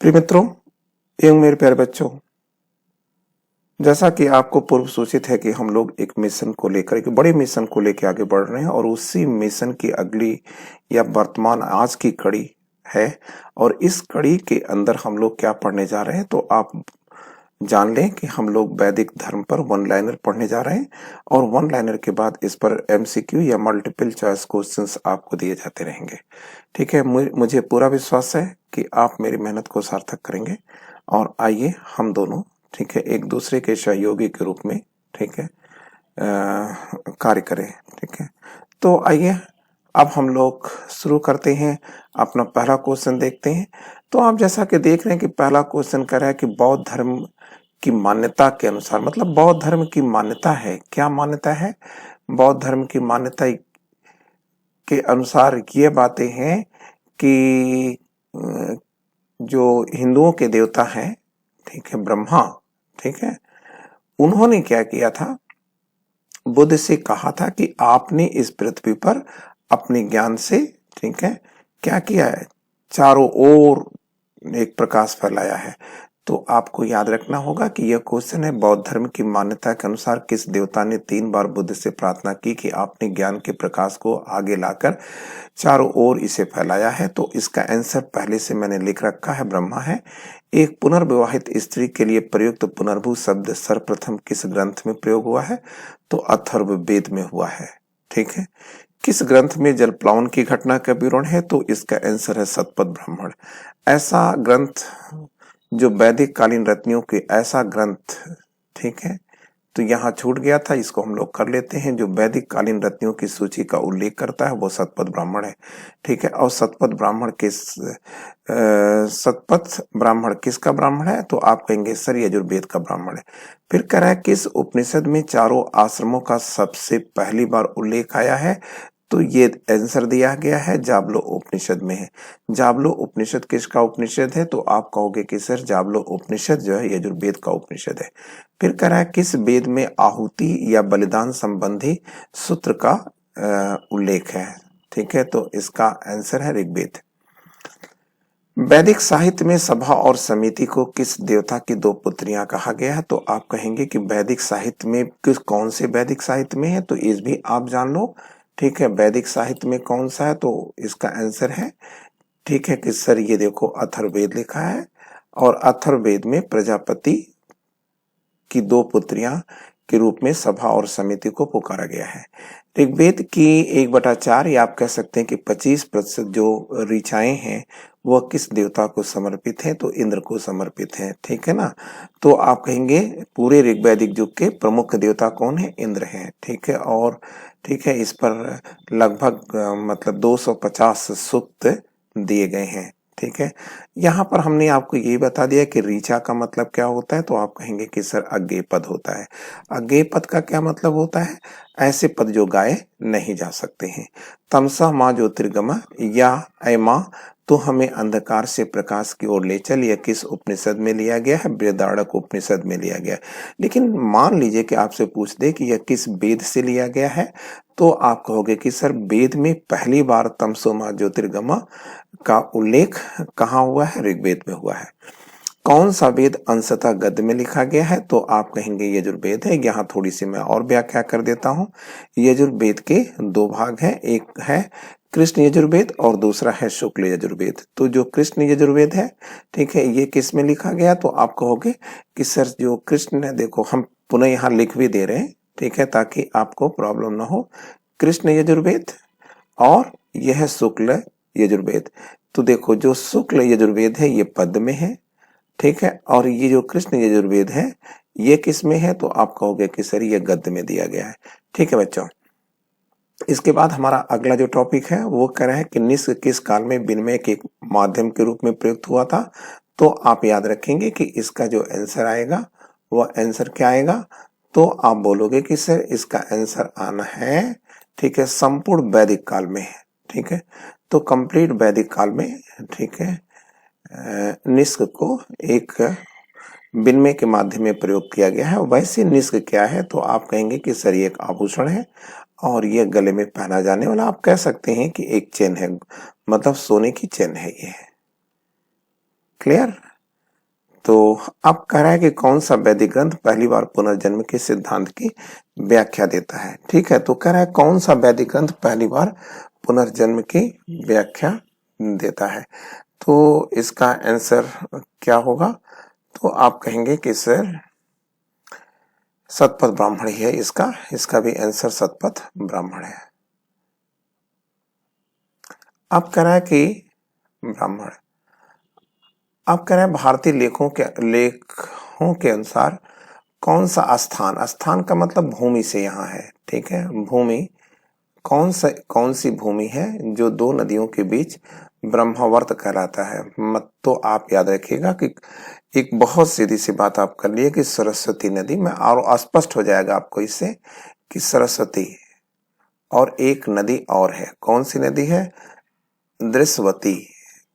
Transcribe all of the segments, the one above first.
प्रिय मित्रों एवं मेरे प्यारे बच्चों, जैसा कि आपको पूर्व सूचित है कि हम लोग एक मिशन को लेकर, एक बड़े मिशन को लेकर आगे बढ़ रहे हैं और उसी मिशन की अगली या वर्तमान आज की कड़ी है। और इस कड़ी के अंदर हम लोग क्या पढ़ने जा रहे हैं, तो आप जान लें कि हम लोग वैदिक धर्म पर वन लाइनर पढ़ने जा रहे हैं और वन लाइनर के बाद इस पर एमसीक्यू या मल्टीपल चॉइस क्वेश्चंस आपको दिए जाते रहेंगे। ठीक है, मुझे पूरा विश्वास है कि आप मेरी मेहनत को सार्थक करेंगे। और आइए हम दोनों, ठीक है, एक दूसरे के सहयोगी के रूप में, ठीक है, कार्य करें। ठीक है, तो आइए अब हम लोग शुरू करते हैं। अपना पहला क्वेश्चन देखते हैं। तो आप जैसा कि देख रहे हैं कि पहला क्वेश्चन कह रहा है कि बौद्ध धर्म की मान्यता के अनुसार, मतलब बौद्ध धर्म की मान्यता है, क्या मान्यता है? बौद्ध धर्म की मान्यता के अनुसार ये बातें हैं कि जो हिंदुओं के देवता हैं, ठीक है, ब्रह्मा, ठीक है, उन्होंने क्या किया था, बुद्ध से कहा था कि आपने इस पृथ्वी पर अपने ज्ञान से, ठीक है, क्या किया है, चारों ओर एक प्रकाश फैलाया है। तो आपको याद रखना होगा कि यह क्वेश्चन है, बौद्ध धर्म की मान्यता के अनुसार किस देवता ने 3 बार बुद्ध से प्रार्थना की कि आपने ज्ञान के प्रकाश को आगे लाकर चारों ओर इसे फैलाया है? तो इसका आंसर पहले से मैंने लिख रखा है, ब्रह्मा है। एक पुनर्विवाहित स्त्री के लिए प्रयुक्त पुनर्भू शब्द सर्वप्रथम किस ग्रंथ में प्रयोग हुआ है? तो अथर्ववेद में हुआ है। ठीक है, किस ग्रंथ में जल प्लावन की घटना का विवरण है? तो इसका आंसर है शतपथ ब्राह्मण। ऐसा ग्रंथ जो वैदिक कालीन रत्नियों के, ऐसा ग्रंथ, ठीक है, तो यहाँ छूट गया था, इसको हम लोग कर लेते हैं। जो वैदिक कालीन रत्नियों की सूची का उल्लेख करता है वो शतपथ ब्राह्मण है। ठीक है, और शतपथ ब्राह्मण किसका ब्राह्मण है? तो आप कहेंगे सर यजुर्वेद का ब्राह्मण है। फिर कह रहा है किस उपनिषद में चारों आश्रमों का सबसे पहली बार उल्लेख आया है? तो ये आंसर दिया गया है जाबलो उपनिषद में है। जाबलो उपनिषद किसका उपनिषद है? तो आप कहोगे कि सर जाबलो उपनिषद जो है यजुर्वेद का उपनिषद है। फिर कह रहा है किस वेद में आहुति या बलिदान संबंधी सूत्र का उल्लेख है? ठीक है, तो इसका आंसर है ऋग्वेद। वैदिक साहित्य में सभा और समिति को किस देवता की 2 पुत्रियां कहा गया है? तो आप कहेंगे कि वैदिक साहित्य में कौन से वैदिक साहित्य में है? तो इस भी आप जान लो। ठीक है, वैदिक साहित्य में कौन सा है? तो इसका आंसर है, ठीक है, कि सर ये देखो अथर्ववेद लिखा है और अथर्ववेद में प्रजापति की 2 पुत्रियां के रूप में सभा और समिति को पुकारा गया है। ऋग्वेद की 1/4 या आप कह सकते हैं कि 25% जो ऋचाएं हैं वह किस देवता को समर्पित है? तो इंद्र को समर्पित है। ठीक है ना, तो आप कहेंगे पूरे ऋग्वैदिक युग के प्रमुख देवता कौन है? इंद्र है। ठीक है, और ठीक है, इस पर लगभग मतलब 250 सूक्त दिए गए हैं। ठीक है, यहाँ पर हमने आपको ये बता दिया कि ऋचा का मतलब क्या होता है? तो आप कहेंगे कि सर अज्ञेय पद होता है। अज्ञेय पद का क्या मतलब होता है? ऐसे पद जो गाए नहीं जा सकते हैं। तमसा माँ ज्योतिर्गमा या ऐ माँ तो हमें अंधकार से प्रकाश की ओर ले चल, यह किस उपनिषद में लिया गया है? बृहदारण्यक उपनिषद में लिया गया। लेकिन मान लीजिए कि आपसे पूछ दे कि यह किस वेद से लिया गया है? तो आप कहोगे कि सर वेद में पहली बार तमसो माँ ज्योतिर्गमा का उल्लेख कहाँ हुआ है? ऋग्वेद में हुआ है। कौन सा वेद अंशतः गद्य में लिखा गया है? तो आप कहेंगे यजुर्वेद है। यहाँ थोड़ी सी मैं और व्याख्या कर देता हूँ। यजुर्वेद के 2 भाग हैं, एक है कृष्ण यजुर्वेद और दूसरा है शुक्ल यजुर्वेद। तो जो कृष्ण यजुर्वेद है, ठीक है, ये किस में लिखा गया? तो आप कहोगे कि सर जो कृष्ण है, देखो हम पुनः यहाँ लिख भी दे रहे हैं, ठीक है, ताकि आपको प्रॉब्लम ना हो। कृष्ण यजुर्वेद और यह है शुक्ल यजुर्वेद। तो देखो जो शुक्ल यजुर्वेद है ये पद में है, ठीक है, और ये जो कृष्ण यजुर्वेद है ये किस में है? तो आप कहोगे कि सर ये गद्य में दिया गया है। ठीक है बच्चों, इसके बाद हमारा अगला जो टॉपिक है वो कह रहा है कि निष्क किस काल में विनिमय के माध्यम के रूप में प्रयुक्त हुआ था? तो आप याद रखेंगे कि इसका जो आंसर आएगा वह आंसर क्या आएगा? तो आप बोलोगे कि सर इसका आंसर आना है, ठीक है, संपूर्ण वैदिक काल में है। ठीक है, तो कंप्लीट वैदिक काल में, ठीक है, निष्क को एक विनिमय के माध्यम में प्रयोग किया गया है। वैसे निष्क क्या है? तो आप कहेंगे कि सर ये एक आभूषण है और ये गले में पहना जाने वाला, आप कह सकते हैं कि एक चेन है, मतलब सोने की चेन है ये। क्लियर? तो अब कह रहा है कि कौन सा वैदिक ग्रंथ पहली बार पुनर्जन्म के सिद्धांत की व्याख्या देता है। ठीक है, तो कह रहा है कौन सा वैदिक ग्रंथ पहली बार पुनर्जन्म की व्याख्या देता है। तो इसका आंसर क्या होगा? तो आप कहेंगे कि सर शतपथ ब्राह्मण ही है इसका भी आंसर शतपथ ब्राह्मण है। अब कह रहा है कि ब्राह्मण, अब कह रहे हैं भारतीय लेखों के अनुसार कौन सा स्थान का मतलब भूमि से यहाँ है। ठीक है, भूमि कौन सी भूमि है जो दो नदियों के बीच ब्रह्मावर्त कहलाता है। मत तो आप याद रखिएगा कि एक बहुत सीधी सी बात आप कर लिए कि सरस्वती नदी में, और स्पष्ट हो जाएगा आपको इससे कि सरस्वती और एक नदी और है। कौन सी नदी है? दृश्यवती।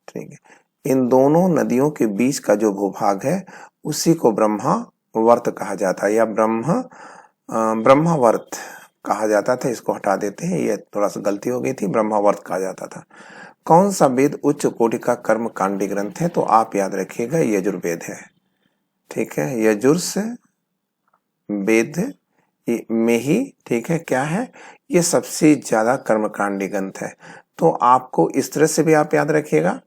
ठीक है, इन दोनों नदियों के बीच का जो भूभाग है उसी को ब्रह्मावर्त कहा जाता है, या ब्रह्मावर्त कहा जाता था। इसको हटा देते हैं, ये थोड़ा सा गलती हो गई थी, ब्रह्मावर्त कहा जाता था। कौन सा वेद उच्च कोटि का कर्म कांडी ग्रंथ है? तो आप याद रखिएगा यजुर्वेद है। ठीक है, यजुर्स वेद में ही, ठीक है, क्या है, ये सबसे ज्यादा कर्मकांडी ग्रंथ है। तो आपको इस तरह से भी आप याद रखिएगा,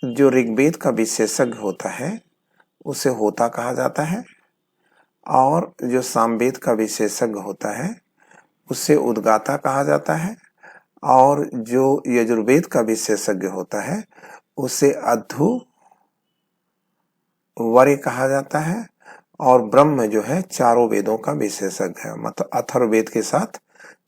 जो ऋग्वेद का विशेषज्ञ होता है उसे होता कहा जाता है, और जो सामवेद का विशेषज्ञ होता है उसे उद्गाता कहा जाता है, और जो यजुर्वेद का विशेषज्ञ होता है उसे अध्वर्य कहा जाता है, और ब्रह्म जो है चारों वेदों का विशेषज्ञ है, मतलब अथर्ववेद के साथ,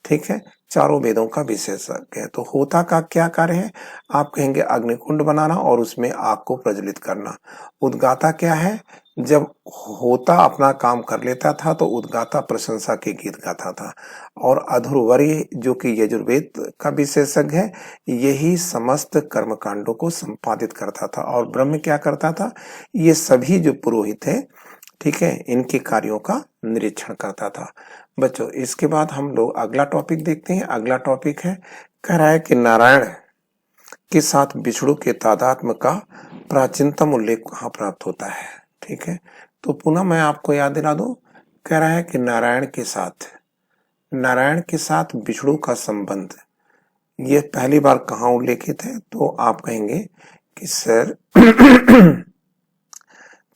ठीक है, चारों वेदों का विशेषज्ञ है। तो होता का क्या कार्य है? आप कहेंगे अग्निकुंड बनाना और उसमें आग को प्रज्वलित करना। उद्गाता क्या है? जब होता अपना काम कर लेता था तो उद्गाता प्रशंसा के गीत गाता था, और अध्वर्य जो कि यजुर्वेद का विशेषज्ञ है यही समस्त कर्मकांडों को संपादित करता था, और ब्रह्म क्या करता था? ये सभी जो पुरोहित है, ठीक है, इनके कार्यों का निरीक्षण करता था। बच्चों, इसके बाद हम लोग अगला टॉपिक देखते हैं। अगला टॉपिक है, कह रहा है कि नारायण के साथ विष्णु के तादात्म्य का प्राचीनतम उल्लेख कहाँ प्राप्त होता है। ठीक है, तो पुनः मैं आपको याद दिला दूं, कह रहा है कि नारायण के साथ विष्णु का संबंध ये पहली बार कहाँ उल्लेखित है? तो आप कहेंगे कि सर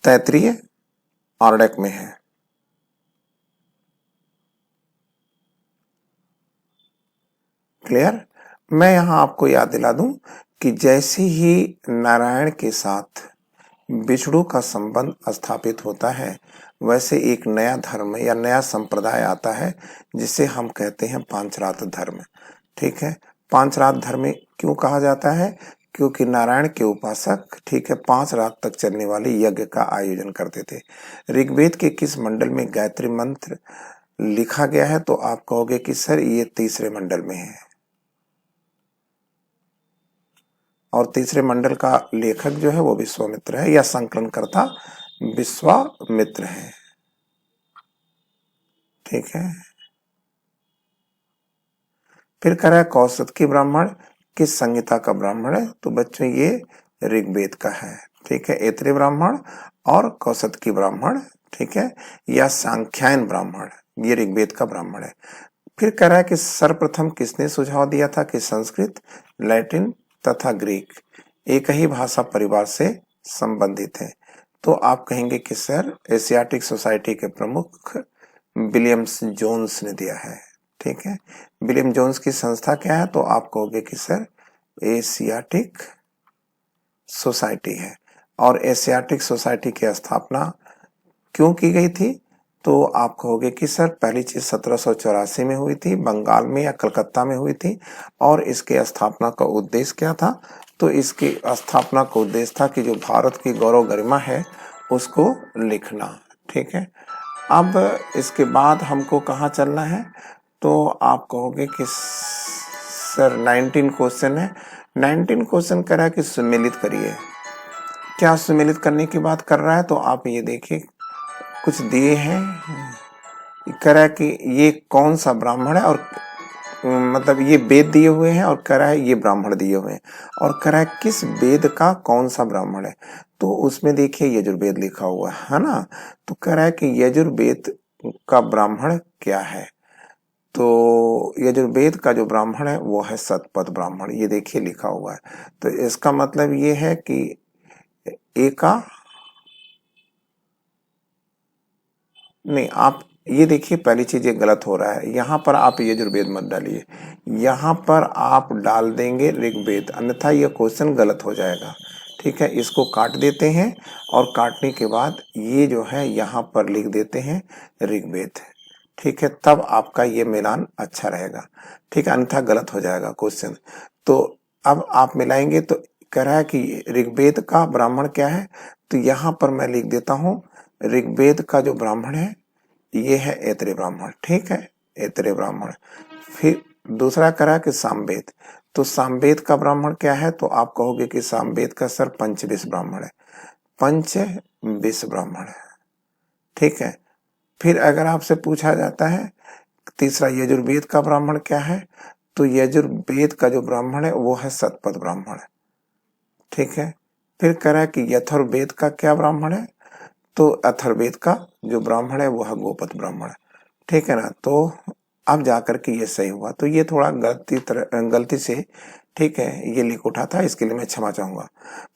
तैत्तिरीय आर्णक में है। क्लियर? मैं यहां आपको याद दिला दूं कि जैसे ही नारायण के साथ विष्णु का संबंध स्थापित होता है वैसे एक नया धर्म या नया संप्रदाय आता है जिसे हम कहते हैं पांचरात्र धर्म। ठीक है, पांचरात्र धर्म क्यों कहा जाता है? क्योंकि नारायण के उपासक, ठीक है, 5 रात तक चलने वाले यज्ञ का आयोजन करते थे। ऋग्वेद के किस मंडल में गायत्री मंत्र लिखा गया है? तो आप कहोगे कि सर ये तीसरे मंडल में है, और तीसरे मंडल का लेखक जो है वो विश्वामित्र है, या संकलनकर्ता विश्वामित्र है। ठीक है, फिर कह रहा है कौसतकी ब्राह्मण किस संहिता का ब्राह्मण है? तो बच्चों ये ऋग्वेद का है। ठीक है, ऐतरेय ब्राह्मण और कौसतकी ब्राह्मण, ठीक है, या सांख्यायन ब्राह्मण, ये ऋग्वेद का ब्राह्मण है। फिर कह रहा है कि सर्वप्रथम किसने सुझाव दिया था कि संस्कृत, लैटिन तथा ग्रीक एक ही भाषा परिवार से संबंधित है? तो आप कहेंगे कि सर एशियाटिक सोसाइटी के प्रमुख विलियम जोन्स ने दिया है। ठीक है, विलियम जोन्स की संस्था क्या है? तो आप कहोगे कि सर एशियाटिक सोसाइटी है। और एशियाटिक सोसाइटी की स्थापना क्यों की गई थी? तो आप कहोगे कि सर पहली चीज 1784 में हुई थी, बंगाल में या कलकत्ता में हुई थी, और इसके स्थापना का उद्देश्य क्या था? तो इसकी स्थापना का उद्देश्य था कि जो भारत की गौरव गरिमा है उसको लिखना। ठीक है, अब इसके बाद हमको कहाँ चलना है? तो आप कहोगे कि सर 19 क्वेश्चन है। 19 क्वेश्चन कर रहा है कि सम्मिलित करिए। क्या सम्मिलित करने की बात कर रहा है? तो आप ये देखिए कुछ दिए हैं, कह रहा है कि ये कौन सा ब्राह्मण है, और मतलब ये वेद दिए हुए हैं, और कह रहा है ये ब्राह्मण दिए हुए हैं, और कह रहा है किस वेद का कौन सा ब्राह्मण है। तो उसमें देखिए यजुर्वेद लिखा हुआ है ना। तो कह रहा है कि यजुर्वेद का ब्राह्मण क्या है, तो यजुर्वेद का जो ब्राह्मण है वो है शतपथ ब्राह्मण, ये देखिए लिखा हुआ है। तो इसका मतलब ये है कि एका नहीं, आप ये देखिए पहली चीज ये गलत हो रहा है, यहाँ पर आप यजुर्वेद मत डालिए, यहाँ पर आप डाल देंगे ऋग्वेद, अन्यथा ये क्वेश्चन गलत हो जाएगा। ठीक है, इसको काट देते हैं और काटने के बाद ये जो है यहाँ पर लिख देते हैं ऋग्वेद। ठीक है, तब आपका ये मिलान अच्छा रहेगा। ठीक है, अन्यथा गलत हो जाएगा क्वेश्चन। तो अब आप मिलाएंगे तो कह रहा है कि ऋग्वेद का ब्राह्मण क्या है, तो यहाँ पर मैं लिख देता हूँ ऋग्वेद का जो ब्राह्मण है ये है ऐतरेय ब्राह्मण। ठीक है, ऐतरेय ब्राह्मण। फिर दूसरा करा कि सामवेद, तो सामवेद का ब्राह्मण क्या है, तो आप कहोगे कि सामवेद का सर पंचविश ब्राह्मण है, पंचविश ब्राह्मण है। ठीक है, फिर अगर आपसे पूछा जाता है तीसरा यजुर्वेद का ब्राह्मण क्या है, तो यजुर्वेद का जो ब्राह्मण है वो है शतपथ ब्राह्मण। ठीक है, फिर कह रहा है कि अथर्ववेद का क्या ब्राह्मण है, तो अथर्ववेद का जो ब्राह्मण है वो है गोपथ ब्राह्मण। ठीक है ना, तो अब जाकर के ये सही हुआ। तो ये थोड़ा गलती से ठीक है ये लिख उठा था, इसके लिए मैं क्षमा चाहूंगा।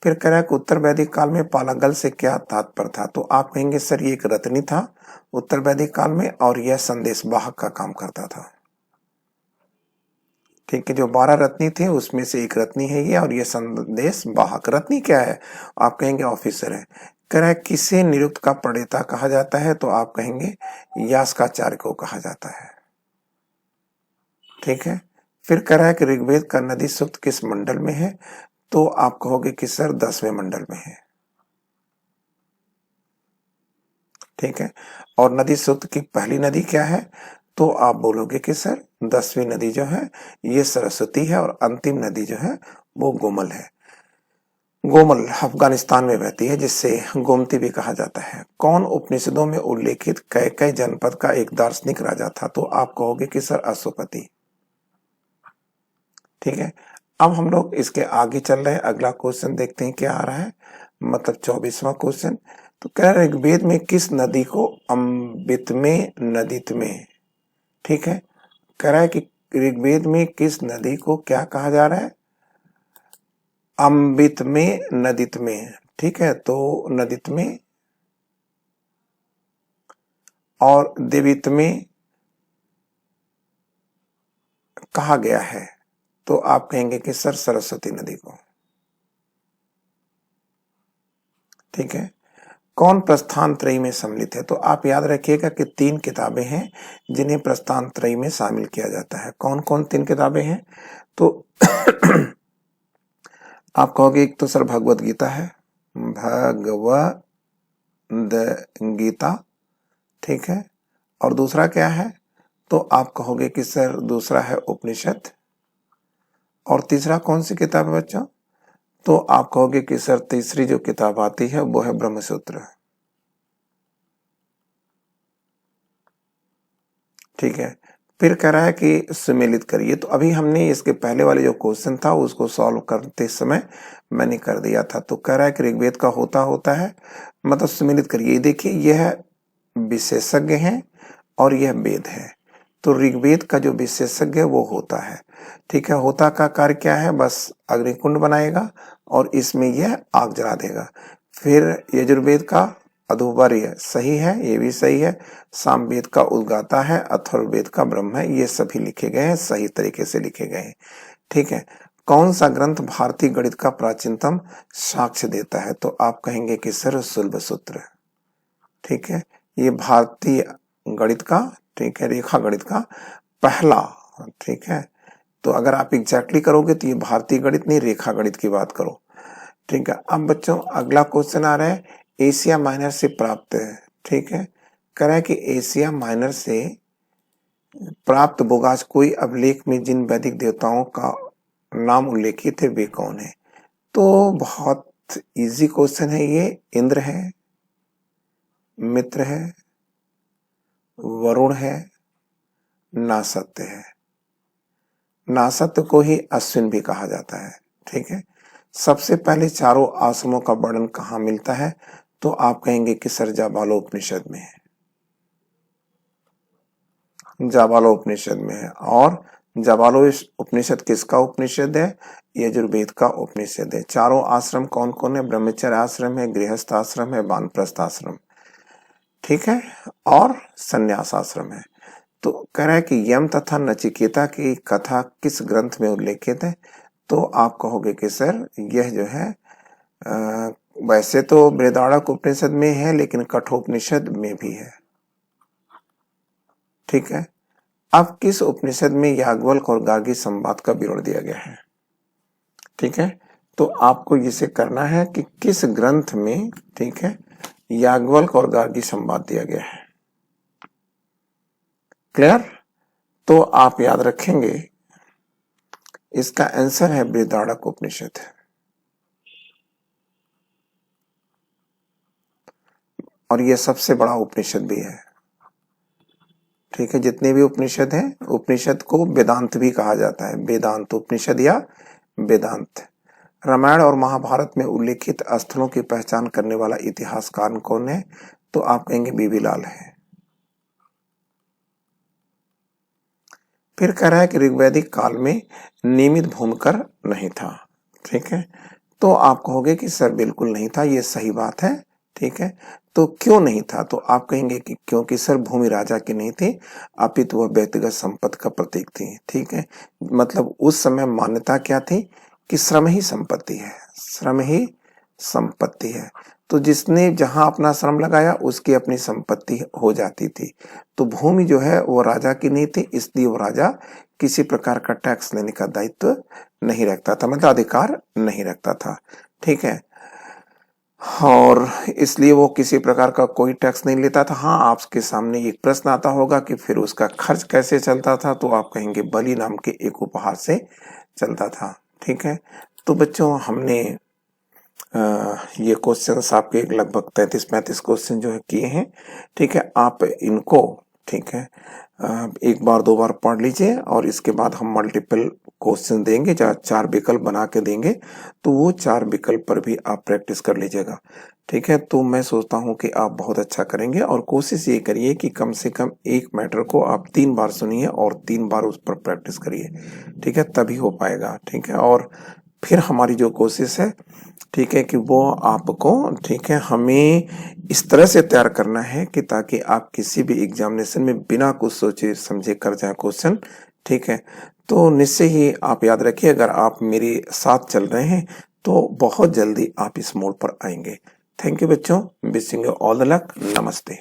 फिर कह रहा है कि उत्तर वैदिक काल में पालागल से क्या तात्पर्य था, तो आप कहेंगे सर ये एक रत्नी था उत्तर वैदिक काल में और यह संदेश वाहक का काम करता था। ठीक है, जो 12 रत्नी थे उसमें से एक रत्नी है ये, और ये संदेश वाहक। रत्नी क्या है, आप कहेंगे ऑफिसर है। कह रहा है किसे निरुक्त का प्रणेता कहा जाता है, तो आप कहेंगे यास्काचार्य को कहा जाता है। ठीक है, फिर कह रहा है कि ऋग्वेद का नदी सूक्त किस मंडल में है, तो आप कहोगे कि सर 10वें मंडल में है। ठीक है, और नदी सूक्त की पहली नदी क्या है, तो आप बोलोगे कि सर 10वीं नदी जो है ये सरस्वती है, और अंतिम नदी जो है वो गोमल है। गोमल अफगानिस्तान में बहती है, जिससे गोमती भी कहा जाता है। कौन उपनिषदों में उल्लेखित कैकेय जनपद का एक दार्शनिक राजा था, तो आप कहोगे कि सर अश्वपति। ठीक है, अब हम लोग इसके आगे चल रहे हैं, अगला क्वेश्चन देखते हैं क्या आ रहा है, मतलब 24वां क्वेश्चन। तो कह रहे ऋग्वेद में किस नदी को अमृतमे नदीतमे, ठीक है, कह रहा है कि ऋग्वेद में किस नदी को क्या कहा जा रहा है, अमृतमे नदीतमे। ठीक है, तो नदीतमे और देवीतमे कहा गया है, तो आप कहेंगे कि सर सरस्वती नदी को। ठीक है, कौन प्रस्थान त्रयी में सम्मिलित है, तो आप याद रखिएगा कि 3 किताबें हैं जिन्हें प्रस्थान त्रयी में शामिल किया जाता है। कौन कौन 3 किताबें हैं, तो आप कहोगे एक तो सर भगवत गीता है, भगवद गीता। ठीक है, और दूसरा क्या है, तो आप कहोगे कि सर दूसरा है उपनिषद, और तीसरा कौन सी किताब है बच्चों, तो आप कहोगे कि सर तीसरी जो किताब आती है वो है ब्रह्मसूत्र। ठीक है, फिर कह रहा है कि सुमेलित करिए, तो अभी हमने इसके पहले वाले जो क्वेश्चन था उसको सॉल्व करते समय मैंने कर दिया था। तो कह रहा है कि ऋग्वेद का होता है, मतलब सुमेलित करिए। देखिए यह विशेषज्ञ है और यह वेद है, तो ऋग्वेद का जो विशेषज्ञ है वो होता है। ठीक है, होता का कार्य क्या है, बस अग्निकुंड बनाएगा और इसमें यह आग जला देगा। फिर यजुर्वेद का अधोवर्य सही है, ये भी सही है। सामवेद का उद्गाता है, अथर्ववेद का ब्रह्म है, ये सभी लिखे गए हैं, सही तरीके से लिखे गए हैं। ठीक है, कौन सा ग्रंथ भारतीय गणित का प्राचीनतम साक्ष्य देता है, तो आप कहेंगे कि सर शुल्ब सूत्र। ठीक है, ये भारतीय गणित का, ठीक है, रेखा गणित का पहला, ठीक है, तो अगर आप एग्जैक्टली करोगे तो ये भारतीय गणित नहीं, रेखा गणित की बात करो। ठीक है, अब बच्चों अगला क्वेश्चन आ रहा है एशिया माइनर से प्राप्त है। ठीक है, कह रहा है कि एशिया माइनर से प्राप्त बोगास कोई अभिलेख में जिन वैदिक देवताओं का नाम उल्लेखित है वे कौन है, तो बहुत इजी क्वेश्चन है ये। इंद्र है, मित्र है, वरुण है, नासत्य है। नासत्य को ही अश्विन भी कहा जाता है। ठीक है, सबसे पहले चारों आश्रमों का वर्णन कहाँ मिलता है? तो आप कहेंगे कि सर जाबालोपनिषद में है, जाबालोपनिषद में है। और जाबालो उपनिषद किसका उपनिषद है? यजुर्वेद का उपनिषद है। चारों आश्रम कौन कौन है? ब्रह्मचर्य आश्रम है, गृहस्थ आश्रम है, वानप्रस्थ आश्रम, ठीक है, और संन्यास आश्रम है। तो कह रहा है कि यम तथा नचिकेता की कथा किस ग्रंथ में उल्लेखित है? तो आप कहोगे कि सर यह जो है वैसे तो बृहदारण्यक उपनिषद में है, लेकिन कठोपनिषद में भी है, ठीक है। अब किस उपनिषद में याज्ञवल्क्य और गार्गी संवाद का विवरण दिया गया है? ठीक है, तो आपको इसे करना है कि किस ग्रंथ में, ठीक है, याज्ञवल्क्य और गार्गी संवाद दिया गया है। क्लियर? तो आप याद रखेंगे इसका आंसर है बृहदारण्यक उपनिषद। और यह सबसे बड़ा उपनिषद भी है, ठीक है। जितने भी उपनिषद हैं, उपनिषद को वेदांत भी कहा जाता है, वेदांत उपनिषद या वेदांत। रामायण और महाभारत में उल्लेखित स्थलों की पहचान करने वाला इतिहासकार कौन है? तो आप कहेंगे बीबी लाल है। फिर कह रहा है कि ऋग्वैदिक काल में नियमित भूमिकर नहीं था, ठीक है। तो आप कहोगे कि सर बिल्कुल नहीं था, ये सही बात है, ठीक है। तो क्यों नहीं था? तो आप कहेंगे कि क्योंकि सर भूमि राजा की नहीं थी, अपितु वह व्यक्तिगत संपत्ति का प्रतीक थी, ठीक है। मतलब उस समय मान्यता क्या थी कि श्रम ही संपत्ति है, श्रम ही संपत्ति है। तो जिसने जहां अपना श्रम लगाया उसकी अपनी संपत्ति हो जाती थी। तो भूमि जो है वो राजा की नहीं थी, इसलिए वो राजा किसी प्रकार का टैक्स लेने का दायित्व नहीं रखता था, मतलब अधिकार नहीं रखता था, ठीक है। और इसलिए वो किसी प्रकार का कोई टैक्स नहीं लेता था। हाँ, आपके सामने एक प्रश्न आता होगा कि फिर उसका खर्च कैसे चलता था? तो आप कहेंगे बलि नाम के एक उपहार से चलता था, ठीक है। तो बच्चों हमने ये क्वेश्चंस आपके लगभग 33-35 क्वेश्चन जो है किए हैं, ठीक है। आप इनको, ठीक है, एक बार दो बार पढ़ लीजिए और इसके बाद हम मल्टीपल क्वेश्चन देंगे, 4 विकल्प बना के देंगे, तो वो 4 विकल्प पर भी आप प्रैक्टिस कर लीजिएगा, ठीक है। तो मैं सोचता हूँ कि आप बहुत अच्छा करेंगे और कोशिश ये करिए कि कम से कम एक मैटर को आप 3 बार सुनिए और 3 बार उस पर प्रैक्टिस करिए, ठीक है, तभी हो पाएगा, ठीक है। और फिर हमारी जो कोशिश है, ठीक है, कि वो आपको, ठीक है, हमें इस तरह से तैयार करना है कि ताकि आप किसी भी एग्जामिनेशन में बिना कुछ सोचे समझे कर जाए क्वेश्चन, ठीक है। तो निश्चय ही आप याद रखिए, अगर आप मेरे साथ चल रहे हैं तो बहुत जल्दी आप इस मोड़ पर आएंगे। थैंक यू बच्चों, wishing you all the luck, नमस्ते।